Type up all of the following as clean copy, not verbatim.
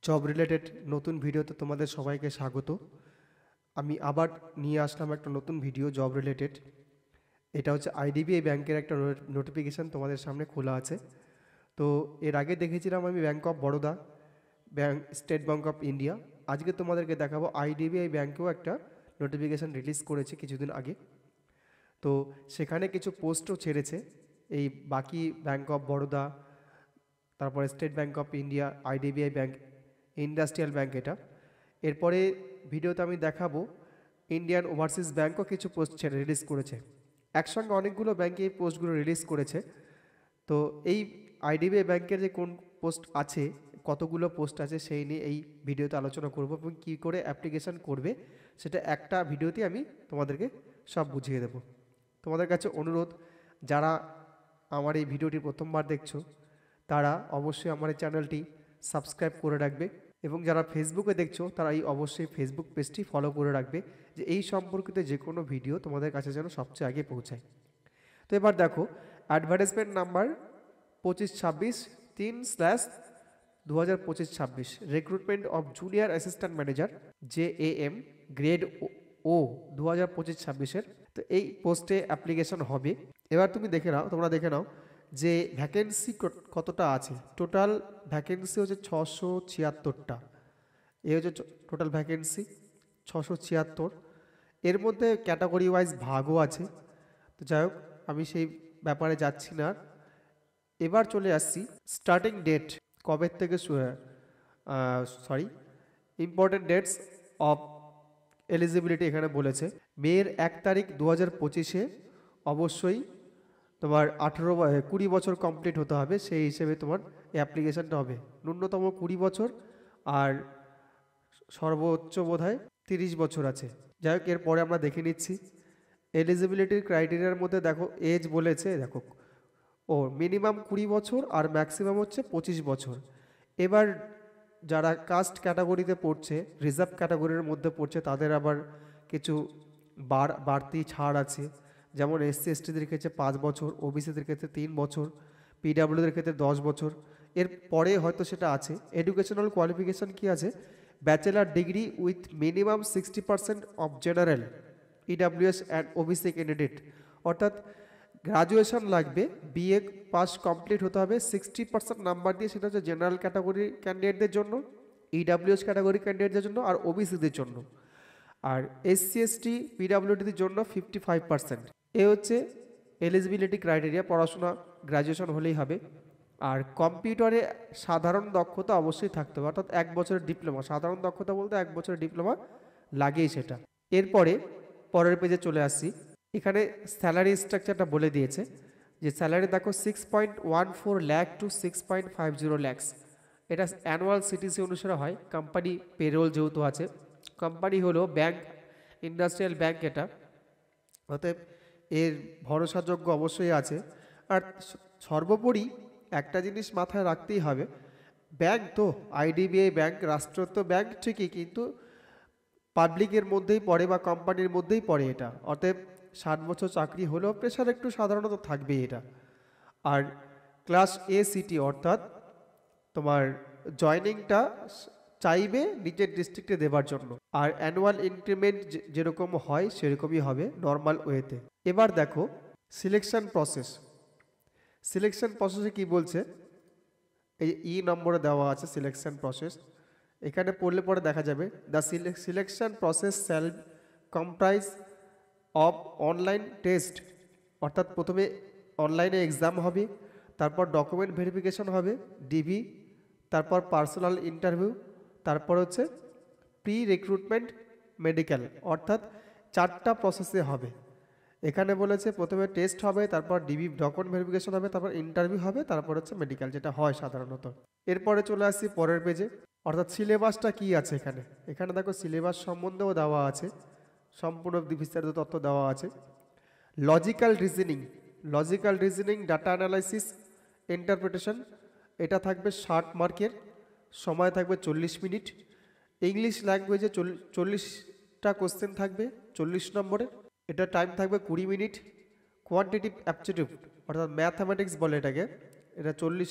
Job related নতুন ভিডিওতে তোমাদের সবাইকে স্বাগত। আমি আবার নিয়ে আসলাম একটা নতুন ভিডিও জব রিলেটেড। এটা হচ্ছে আইডিবিআই ব্যাংকের একটা নোটিফিকেশান তোমাদের সামনে খোলা আছে। তো এর আগে দেখেছিলাম আমি bank of Baroda, state bank of India. আজকে তোমাদেরকে দেখাবো আইডিবিআই ব্যাংকেও একটা নোটিফিকেশান রিলিজ করেছে কিছুদিন আগে। তো সেখানে কিছু পোস্টও ছেড়েছে, এই বাকি ব্যাংক অফ বরোদা, তারপরে state bank of India, IDBI bank, industrial bank এটা। এরপরে ভিডিওতে আমি দেখাবো ইন্ডিয়ান ওভারসিজ ব্যাংকও কিছু পোস্ট রিলিজ করেছে। একসঙ্গে অনেকগুলো ব্যাংকে এই পোস্টগুলো রিলিজ করেছে। তো এই আইডিবিআই ব্যাংকের যে কোন পোস্ট আছে, কতগুলো পোস্ট আছে, সেই নিয়ে এই ভিডিওতে আলোচনা করব এবং কী করে অ্যাপ্লিকেশান করবে সেটা একটা ভিডিওতে আমি তোমাদেরকে সব বুঝিয়ে দেব। তোমাদের কাছে অনুরোধ, যারা আমার এই ভিডিওটি প্রথমবার দেখছো তারা অবশ্যই আমার এই চ্যানেলটি সাবস্ক্রাইব করে রাখবে, এবং যারা ফেসবুকে দেখছো তারা এই অবশ্যই ফেসবুক পেজটি ফলো করে রাখবে, যে এই সম্পর্কিত যে কোনো ভিডিও তোমাদের কাছে যেন সবচেয়ে আগে পৌঁছায়। তো এবার দেখো, advertisement number 25/3/2025 recruitment of junior assistant manager JAM grade ও 2025-26। তো এই পোস্টে অ্যাপ্লিকেশন হবে। এবার তোমরা দেখে নাও যে ভ্যাকেন্সি কতটা আছে। টোটাল ভ্যাকেন্সি হচ্ছে 676টা। এই হচ্ছে টোটাল ভ্যাকেন্সি 676। এর মধ্যে ক্যাটাগরি ওয়াইজ ভাগও আছে। তো যাই হোক, আমি সেই ব্যাপারে যাচ্ছি না। এবার চলে আসছি স্টার্টিং ডেট কবে থেকে, ইম্পর্টেন্ট ডেটস অফ এলিজিবিলিটি এখানে বলেছে মের 1 তারিখ 2025-এ অবশ্যই তোমার 20 বছর কমপ্লিট হতে হবে। সেই হিসেবে তোমার অ্যাপ্লিকেশানটা হবে। ন্যূনতম 20 বছর আর সর্বোচ্চ বোধহয় 30 বছর আছে। যাই হোক, এরপরে আমরা দেখে নিচ্ছি এলিজিবিলিটির ক্রাইটেরিয়ার মধ্যে। দেখো এজ বলেছে, দেখো মিনিমাম 20 বছর আর ম্যাক্সিমাম হচ্ছে 25 বছর। এবার যারা কাস্ট ক্যাটাগরিতে পড়ছে, রিজার্ভ ক্যাটাগরির মধ্যে পড়ছে, তাদের আবার কিছু বাড়তি ছাড় আছে। যেমন SC STদের ক্ষেত্রে 5 বছর, OBCদের ক্ষেত্রে 3 বছর, PWদের ক্ষেত্রে 10 বছর। এর পরে হয়তো সেটা আছে। এডুকেশনাল কোয়ালিফিকেশান কি আছে? Bachelor degree with minimum 60% of general EWS and OBC candidate, অর্থাৎ গ্রাজুয়েশন লাগবে, BA পাস কমপ্লিট হতে হবে 60% নাম্বার দিয়ে। সেটা হচ্ছে জেনারেল ক্যাটাগরি ক্যান্ডিডেটদের জন্য, EWS ক্যাটাগরি ক্যান্ডিডেটদের জন্য আর OBCদের জন্য। আর SC ST PWDদের জন্য 55%। এ হচ্ছে এলিজিবিলিটি ক্রাইটেরিয়া। পড়াশোনা গ্র্যাজুয়েশন হলেই হবে। আর কম্পিউটারে সাধারণ দক্ষতা অবশ্যই থাকতে হবে, অর্থাৎ 1 বছরের ডিপ্লোমা। সাধারণ দক্ষতা বলতে 1 বছরের ডিপ্লোমা লাগেই সেটা। এরপরে পরের পেজে চলে আসছি। এখানে স্যালারি স্ট্রাকচারটা বলে দিয়েছে যে স্যালারি দেখো 6.14 লাখ টু 6.50 লাখ। এটা অ্যানুয়াল CTC অনুসারে হয়। কোম্পানি পেরোল যেহেতু আছে, কোম্পানি হলো ব্যাংক, ইন্ডাস্ট্রিয়াল ব্যাংক এটা, অতএব এর ভরসাযোগ্য অবশ্যই আছে। আর সর্বোপরি একটা জিনিস মাথায় রাখতেই হবে, ব্যাংক তো আইডিবিআই ব্যাংক রাষ্ট্রায়ত্ত ব্যাংক ঠিকই, কিন্তু পাবলিকের মধ্যেই পড়ে বা কোম্পানির মধ্যেই পড়ে এটা। অতএব 60 বছর চাকরি হলেও প্রেশার একটু সাধারণত থাকবেই এটা। আর ক্লাস ACT, অর্থাৎ তোমার জয়নিংটা চাইবে নিজের ডিস্ট্রিক্টে দেবার জন্য। আর অ্যানুয়াল ইনক্রিমেন্ট যেরকম হয় সেরকমই হবে নর্মাল ওয়েতে। এবার দেখো সিলেকশন প্রসেস। সিলেকশন প্রসেসে কি বলছে, এই নম্বরে দেওয়া আছে সিলেকশন প্রসেস। এখানে পড়লে পরে দেখা যাবে the selection process shall comprise of online test, অর্থাৎ প্রথমে অনলাইনে এক্সাম হবে, তারপর ডকুমেন্ট ভেরিফিকেশন হবে DV, তারপর পার্সোনাল ইন্টারভিউ, তারপর হচ্ছে প্রি রিক্রুটমেন্ট মেডিকেল, অর্থাৎ 4টা প্রসেসে হবে। এখানে বলেছে প্রথমে টেস্ট হবে, তারপর DV ডকুমেন্ট ভেরিফিকেশন হবে, তারপর ইন্টারভিউ হবে, তারপর হচ্ছে মেডিকেল, যেটা হয় সাধারণত। এরপরে চলে আসছি পরের পেজে, অর্থাৎ সিলেবাসটা কি আছে এখানে। এখানে দেখো সিলেবাস সম্বন্ধেও দেওয়া আছে, সম্পূর্ণ বিস্তারিত তথ্য দেওয়া আছে। Logical reasoning, data analysis, interpretation, এটা থাকবে 60 মার্কের, সময় থাকবে 40 মিনিট। ইংলিশ ল্যাঙ্গুয়েজে 40টা কোশ্চেন থাকবে 40 নম্বরের, এটা টাইম থাকবে 20 মিনিট। কোয়ান্টিটিভ অ্যাপটিটিউড, অর্থাৎ ম্যাথামেটিক্স বলে এটাকে, এটা 40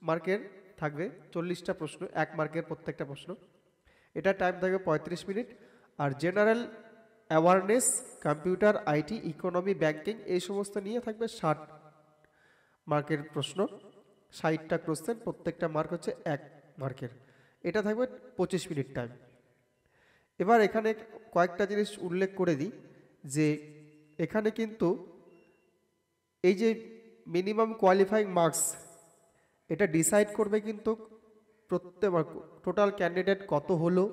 মার্কের থাকবে 40টা প্রশ্ন, 1 মার্কের প্রত্যেকটা প্রশ্ন। এটা টাইম থাকবে 35 মিনিট। আর general awareness, computer, IT, economy, banking এই সমস্ত নিয়ে থাকবে 60 মার্কের প্রশ্ন, 60টা কোশ্চেন, প্রত্যেকটা মার্ক হচ্ছে 1 মার্কের। এটা থাকবে 25 মিনিট টাইম। এবার এখানে কয়েকটা জিনিস উল্লেখ করে দিই যে এখানে কিন্তু এই যে মিনিমাম কোয়ালিফাইং মার্কস, এটা ডিসাইড করবে কিন্তু প্রত্যেক টোটাল ক্যান্ডিডেট কত হলো,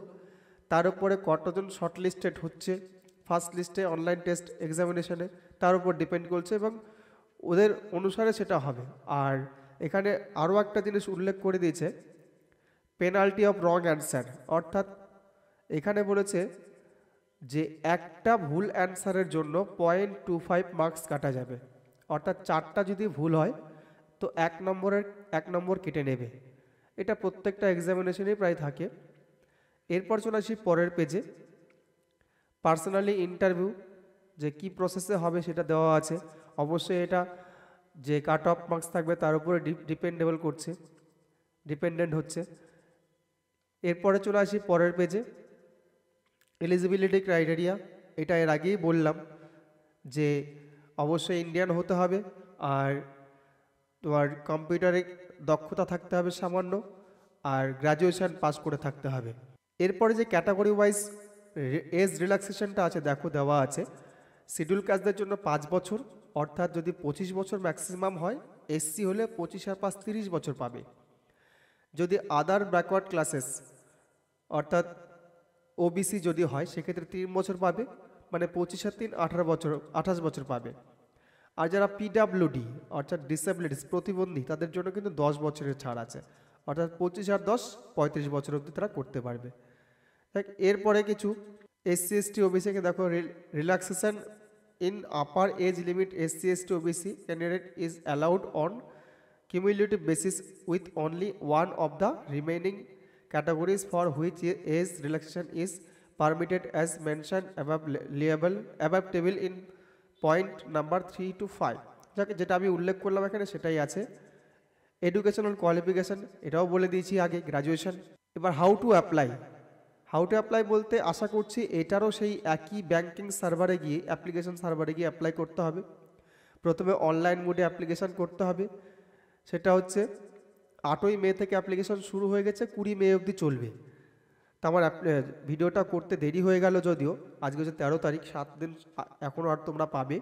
তার উপরে কতজন শর্টলিস্টেড হচ্ছে ফার্স্ট লিস্টে অনলাইন টেস্ট এক্সামিনেশনে, তার উপর ডিপেন্ড করছে এবং ওদের অনুসারে সেটা হবে। আর এখানে আরও একটা জিনিস উল্লেখ করে দিয়েছে, পেনাল্টি অফ রং অ্যান্সার, অর্থাৎ এখানে বলেছে যে একটা ভুল অ্যান্সারের জন্য 0.25 মার্কস কাটা যাবে, অর্থাৎ 4টা যদি ভুল হয় তো 1 নম্বর কেটে নেবে। এটা প্রত্যেকটা এক্সামিনেশনেই প্রায় থাকে। এরপর চলে আসি পরের পেজে, পার্সোনালি ইন্টারভিউ যে কি প্রসেসে হবে সেটা দেওয়া আছে। অবশ্যই এটা যে কাট অফ মার্কস থাকবে তার উপরে ডিপেন্ডেন্ট হচ্ছে। এরপরে চলে আসি পরের পেজে, এলিজিবিলিটি ক্রাইটেরিয়া। এটা এর আগেই বললাম যে অবশ্যই ইন্ডিয়ান হতে হবে, আর তোমার কম্পিউটারে দক্ষতা থাকতে হবে সামান্য, আর গ্র্যাজুয়েশন পাস করে থাকতে হবে। এরপরে যে ক্যাটাগরি ওয়াইজ এজ রিল্যাক্সেশনটা আছে দেখো দেওয়া আছে, শিডিউল কাস্টদের জন্য 5 বছর, অর্থাৎ যদি 25 বছর ম্যাক্সিমাম হয়, এসসি হলে 25 আর 5 30 বছর পাবে। যদি আদার ব্যাকওয়ার্ড ক্লাসেস অর্থাৎ ওবিসি যদি হয় সেক্ষেত্রে 3 বছর পাবে, মানে 25 আর 3 28 বছর পাবে। আর যারা পিডাব্লিউডি অর্থাৎ ডিসেবিলিটিস প্রতিবন্ধী তাদের জন্য কিন্তু 10 বছরের ছাড় আছে, অর্থাৎ 25 আর 10 35 বছর অবধি তারা করতে পারবে। এরপরে কিছু এসসি এসটি ওবিসিকে দেখো, relaxation in upper age limit, SC ST OBC candidate is allowed on cumulative basis with only one of the remaining categories for which age relaxation is permitted as mentioned above table in point number 3 to 5। যেটা আমি উল্লেখ করলাম এখানে সেটাই আছে। Educational qualification এটাও বলে দিয়েছি আগে, গ্র্যাজুয়েশন। এবার হাউ টু অ্যাপ্লাই বলতে আশা করছি এটারও সেই একই ব্যাংকিং সার্ভারে গিয়ে অ্যাপ্লিকেশন সার্ভারে গিয়ে অ্যাপ্লাই করতে হবে। প্রথমে অনলাইন মোডে অ্যাপ্লিকেশান করতে হবে, সেটা হচ্ছে 8ই মে থেকে অ্যাপ্লিকেশন শুরু হয়ে গেছে, 20 মে অবধি চলবে। তো আমার ভিডিওটা করতে দেরি হয়ে গেল, যদিও আজকে হচ্ছে 13 তারিখ, 7 দিন এখনও আর তোমরা পাবে।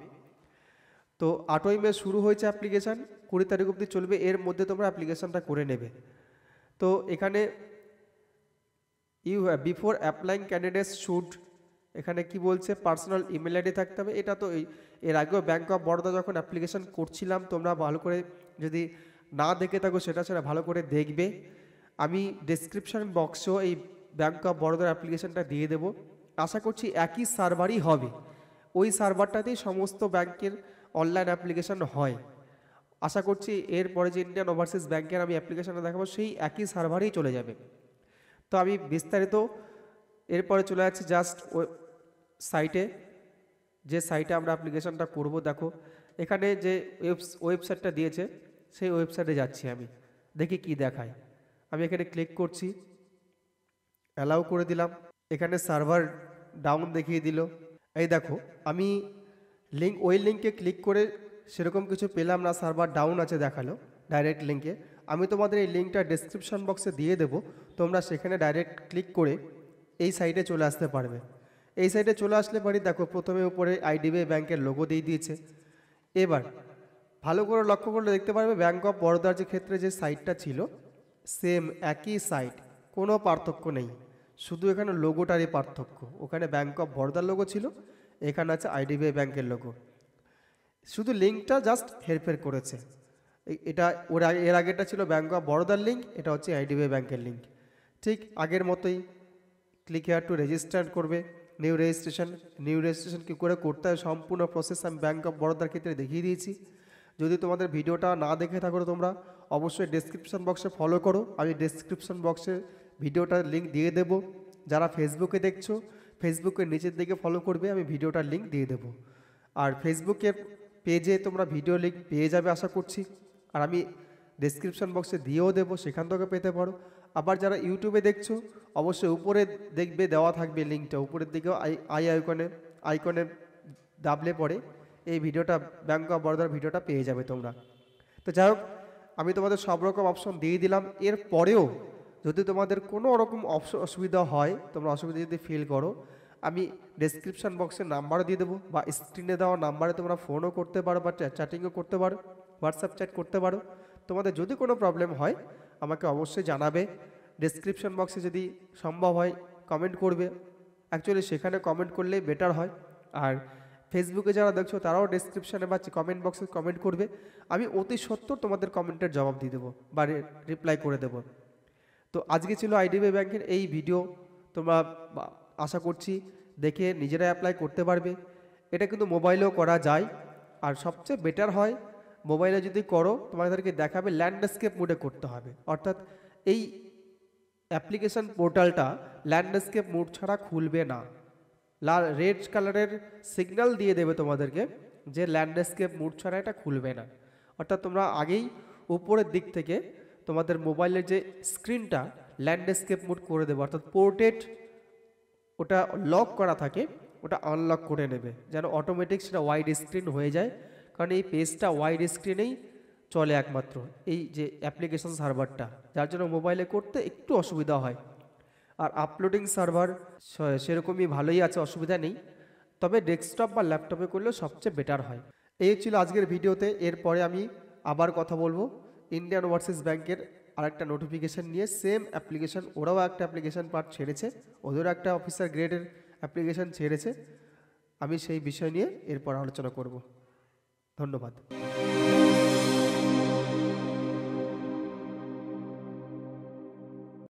তো 8ই মে শুরু হয়েছে অ্যাপ্লিকেশান, 20 তারিখ অবধি চলবে, এর মধ্যে তোমরা অ্যাপ্লিকেশানটা করে নেবে। তো এখানে বিফোর অ্যাপ্লাইং ক্যান্ডিডেটস শুড, এখানে কি বলছে, পার্সোনাল ইমেল আইডি থাকতে হবে। এটা তো এর আগেও ব্যাঙ্ক অফ বরোদা যখন অ্যাপ্লিকেশান করছিলাম, তোমরা ভালো করে যদি না দেখে থাকো সেটা ভালো করে দেখবে। আমি ডেসক্রিপশন বক্সেও এই ব্যাঙ্ক অফ বরোদার অ্যাপ্লিকেশানটা দিয়ে দেবো। আশা করছি একই সার্ভারই হবে, ওই সার্ভারটাতেই সমস্ত ব্যাংকের অনলাইন অ্যাপ্লিকেশান হয়। আশা করছি এরপরে যে ইন্ডিয়ান ওভারসিজ ব্যাংকের আমি অ্যাপ্লিকেশানটা দেখাবো সেই একই সার্ভারেই চলে যাবে। তো আমি বিস্তারিত এরপরে চলে যাচ্ছি জাস্ট সাইটে, যে সাইটে আমরা অ্যাপ্লিকেশানটা করব। দেখো এখানে যে ওয়েবসাইটটা দিয়েছে সেই ওয়েবসাইটে যাচ্ছি, আমি দেখি কি দেখায়। আমি এখানে ক্লিক করছি, অ্যালাউ করে দিলাম, এখানে সার্ভার ডাউন দেখিয়ে দিল। এই দেখো আমি ওই লিঙ্কে ক্লিক করে সেরকম কিছু পেলাম না, সার্ভার ডাউন আছে দেখালো ডাইরেক্ট লিঙ্কে। আমি তোমাদের এই লিঙ্কটা ডেসক্রিপশন বক্সে দিয়ে দেবো, তোমরা সেখানে ডাইরেক্ট ক্লিক করে এই সাইটে চলে আসতে পারবে। এই সাইটে চলে আসলে পরে দেখো প্রথমে উপরে আইডিবিআই ব্যাংকের লোগো দিয়ে দিয়েছে। এবার ভালো করে লক্ষ্য করলে দেখতে পারবে ব্যাঙ্ক অফ বরোদার যে ক্ষেত্রে যে সাইটটা ছিল সেম একই সাইট, কোনো পার্থক্য নেই, শুধু এখানে লোগোটারই পার্থক্য। ওখানে ব্যাঙ্ক অফ বরোদার লোগো ছিল, এখানে আছে আইডিবিআই ব্যাংকের লোগো, শুধু লিঙ্কটা জাস্ট হেরফের করেছে। এটা এর আগেরটা ছিল ব্যাঙ্ক অফ বরোদার লিঙ্ক, এটা হচ্ছে আইডিবিআই ব্যাংকের লিঙ্ক। ঠিক আগের মতোই ক্লিক হেয়ার টু রেজিস্টার করবে। নিউ রেজিস্ট্রেশন কী করে করতে হয় সম্পূর্ণ প্রসেস আমি ব্যাঙ্ক অফ বরোদার ক্ষেত্রে দেখিয়ে দিয়েছি। যদি তোমাদের ভিডিওটা না দেখে থাকো তোমরা অবশ্যই ডেসক্রিপশন বক্সে ফলো করো, আমি ডেসক্রিপশন বক্সে ভিডিওটার লিঙ্ক দিয়ে দেব। যারা ফেসবুকে দেখছো ফেসবুকের নিচের দিকে ফলো করবে, আমি ভিডিওটার লিঙ্ক দিয়ে দেব। আর ফেসবুকের পেজে তোমরা ভিডিও লিঙ্ক পেয়ে যাবে আশা করছি। আর আমি ডেসক্রিপশন বক্সে দিয়েও দেবো, সেখান থেকে পেতে পারো। আবার যারা ইউটিউবে দেখছো অবশ্যই উপরে দেখবে দেওয়া থাকবে লিঙ্কটা, উপরের দিকেও আইকনে দাবলে পরে এই ভিডিওটা, ব্যাঙ্ক অফ বরোদার ভিডিওটা পেয়ে যাবে তোমরা। তো যাই হোক, আমি তোমাদের সব রকম অপশন দিয়ে দিলাম। এর পরেও যদি তোমাদের কোনো রকম অসুবিধা হয়, তোমরা অসুবিধা যদি ফিল করো, আমি ডেসক্রিপশন বক্সে নাম্বারও দিয়ে দেবো, বা স্ক্রিনে দেওয়া নাম্বারে তোমরা ফোনও করতে পারো, বা চ্যাটিংও করতে পারো, হোয়াটসঅ্যাপ চ্যাট করতে পারো। তোমাদের যদি কোনো প্রবলেম হয় আমাকে অবশ্যই জানাবে। ডেসক্রিপশন বক্সে যদি সম্ভব হয় কমেন্ট করবে, অ্যাকচুয়ালি সেখানে কমেন্ট করলেই বেটার হয়। আর ফেসবুকে যারা দেখছো তারাও ডেসক্রিপশানে বা কমেন্ট বক্সে কমেন্ট করবে, আমি অতি সত্বর তোমাদের কমেন্টের জবাব দিয়ে দেবো বা রিপ্লাই করে দেবো। তো আজকে ছিল আইডিবিআই ব্যাংকের এই ভিডিও, তোমরা আশা করছি দেখে নিজেরা অ্যাপ্লাই করতে পারবে। এটা কিন্তু মোবাইলেও করা যায়, আর সবচেয়ে বেটার হয় মোবাইলে যদি করো তোমাদেরকে দেখাবে ল্যান্ডস্কেপ মোডে করতে হবে, অর্থাৎ এই অ্যাপ্লিকেশন পোর্টালটা ল্যান্ডস্কেপ মোড ছাড়া খুলবে না। রেড কালারের সিগন্যাল দিয়ে দেবে তোমাদেরকে যে ল্যান্ডস্কেপ মোড ছাড়া এটা খুলবে না। অর্থাৎ তোমরা আগেই উপরের দিক থেকে তোমাদের মোবাইলের যে স্ক্রিনটা ল্যান্ডস্কেপ মোড করে দেবে, অর্থাৎ পোর্ট্রেট ওটা লক করা থাকে ওটা আনলক করে নেবে, যেন অটোমেটিক সেটা ওয়াইড স্ক্রিন হয়ে যায়। কারণ এই পেজটা ওয়াইড স্ক্রিনেই চলে একমাত্র, এই যে অ্যাপ্লিকেশন সার্ভারটা, যার জন্য মোবাইলে করতে একটু অসুবিধা হয়। আর আপলোডিং সার্ভার সেরকমই ভালোই আছে, অসুবিধা নেই, তবে ডেস্কটপ বা ল্যাপটপে করলেও সবচেয়ে বেটার হয়। এই ছিল আজকের ভিডিওতে। এরপরে আমি আবার কথা বলবো ইন্ডিয়ান ওভারসিজ ব্যাংকের আরেকটা নোটিফিকেশান নিয়ে। সেম অ্যাপ্লিকেশান, ওরাও একটা অ্যাপ্লিকেশান পার্ট ছেড়েছে, ওদেরও একটা অফিসার গ্রেডের অ্যাপ্লিকেশান ছেড়েছে। আমি সেই বিষয় নিয়ে এরপর আলোচনা করব। ধন্যবাদ।